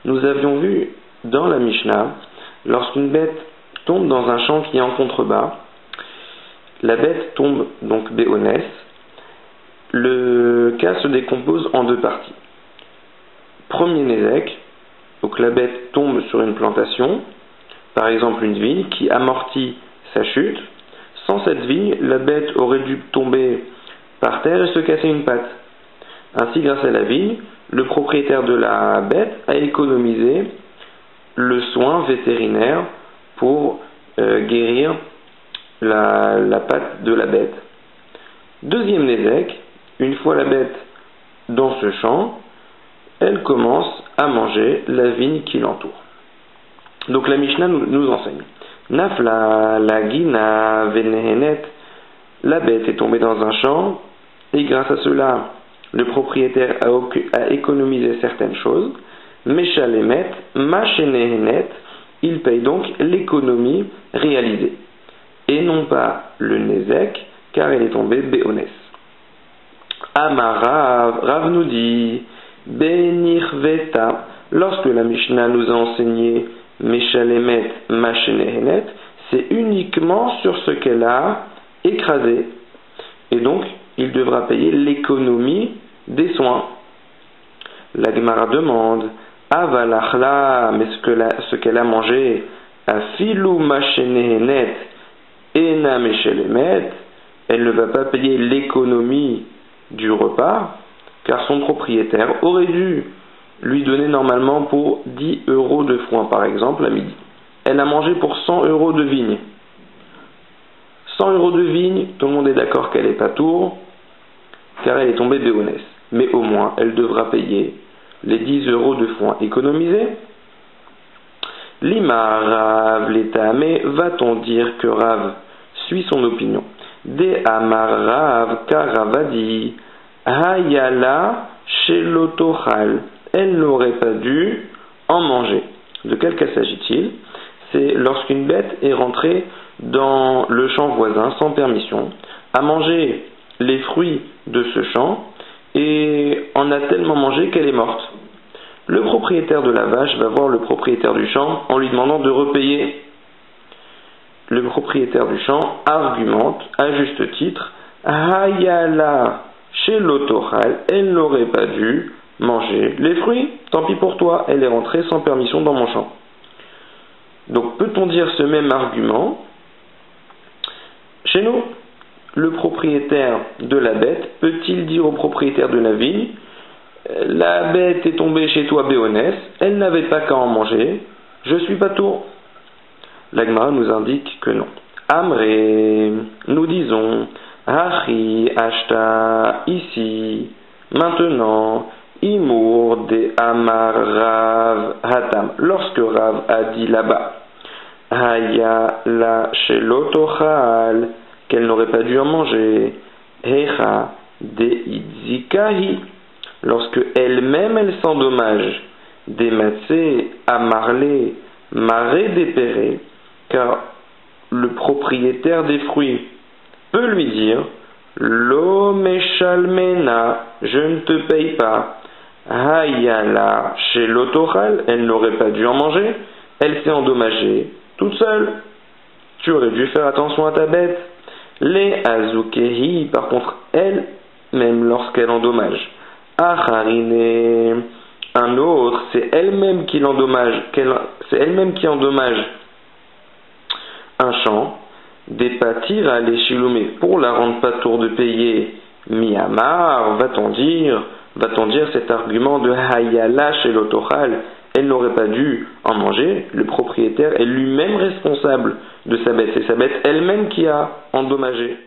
Nous avions vu dans la Mishnah, lorsqu'une bête tombe dans un champ qui est en contrebas, la bête tombe donc béonès, le cas se décompose en deux parties. Premier nézek, donc la bête tombe sur une plantation, par exemple une vigne, qui amortit sa chute. Sans cette vigne, la bête aurait dû tomber par terre et se casser une patte. Ainsi, grâce à la vigne, le propriétaire de la bête a économisé le soin vétérinaire pour guérir la patte de la bête. Deuxième nézek, une fois la bête dans ce champ, elle commence à manger la vigne qui l'entoure. Donc la Mishnah nous enseigne. Nafla la gina venehenet, la bête est tombée dans un champ et grâce à cela, le propriétaire a économisé certaines choses. Meshalemet machenehenet, il paye donc l'économie réalisée et non pas le nezek car elle est tombée béonès. Amarav, Rav nous dit Benirveta, lorsque la Mishnah nous a enseigné Meshalemet Machenehenet, c'est uniquement sur ce qu'elle a écrasé. Et donc, il devra payer l'économie des soins. La Gemara demande Avalachla, mais ce qu'elle a mangé, Afilu Machenehenet Ena Meshalemet, elle ne va pas payer l'économie du repas, car son propriétaire aurait dû lui donner normalement pour 10 euros de foin, par exemple, à midi. Elle a mangé pour 100 euros de vigne. 100 euros de vigne, tout le monde est d'accord qu'elle est pas tour, car elle est tombée béonès. Mais au moins, elle devra payer les 10 euros de foin économisés. Lima Rav l'Etame, va-t-on dire que Rav suit son opinion? De Amar Rav Karavadi, Hayala Shelotochal, elle n'aurait pas dû en manger. De quel cas s'agit-il? C'est lorsqu'une bête est rentrée dans le champ voisin sans permission, a mangé les fruits de ce champ et en a tellement mangé qu'elle est morte. Le propriétaire de la vache va voir le propriétaire du champ en lui demandant de repayer. Le propriétaire du champ argumente à juste titre Hayala chez l'autoral, elle n'aurait pas dû manger les fruits. Tant pis pour toi, elle est rentrée sans permission dans mon champ. Donc peut-on dire ce même argument chez nous? Le propriétaire de la bête peut-il dire au propriétaire de la vigne la bête est tombée chez toi béonès, elle n'avait pas qu'à en manger, je suis pas tour? La Gemara nous indique que non. Amré, nous disons Hachi Ashta, ici, maintenant, Imour de Amar Rav Hatam, lorsque Rav a dit là-bas, Haya la Shelotochal, qu'elle n'aurait pas dû en manger, Hecha de Itzikahi, lorsque elle-même elle s'endommage, des matzé à marlé, maré dépéré, car le propriétaire des fruits peut lui dire Lo meshalmena, je ne te paye pas. Hayala chez l'autoral, elle n'aurait pas dû en manger, elle s'est endommagée toute seule. Tu aurais dû faire attention à ta bête. Les azukehi, par contre, elle, même lorsqu'elle endommage. Acharine, un autre, c'est elle-même qui l'endommage, c'est elle-même qui endommage un champ. Des pâtir à l'échiloumé pour la rendre pas tour de payer miamar, va-t-on dire cet argument de hayala chez l'autoral, elle n'aurait pas dû en manger, le propriétaire est lui-même responsable de sa bête, c'est sa bête elle-même qui a endommagé.